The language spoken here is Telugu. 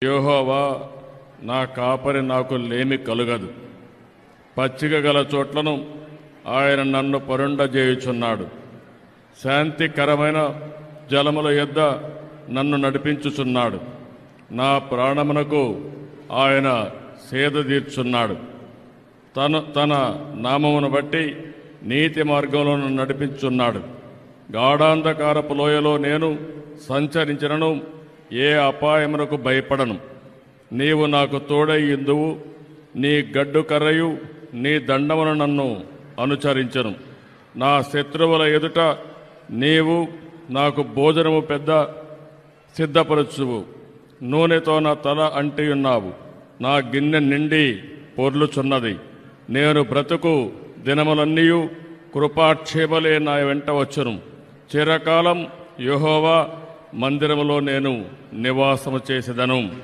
యెహోవా నా కాపరి, నాకు లేమి కలుగదు. పచ్చిక గల చోట్లను ఆయన నన్ను పరుండజేయుచున్నాడు. శాంతికరమైన జలముల యొద్ద నన్ను నడిపించుచున్నాడు. నా ప్రాణమునకు ఆయన సేద తీర్చున్నాడు. తన నామమును బట్టి నీతి మార్గంలో నన్ను నడిపించున్నాడు. గాఢాంధకారపు లోయలో నేను సంచరించినను ఏ అపాయమునకు భయపడను. నీవు నాకు తోడయ్యుందువు. నీ గడ్డు కర్రయు నీ దండమును నన్ను అనుచరించను. నా శత్రువుల ఎదుట నీవు నాకు భోజనము సిద్ధపరచువు. నూనెతో నా తల అంటియున్నావు. నా గిన్నె నిండి పొర్లుచున్నది. నేను బ్రతుకు దినములన్నీయు కృపాక్షేమలే నా వెంట వచ్చును. చిరకాలం యెహోవా మందిరములో నేను నివాసము చేసేదను.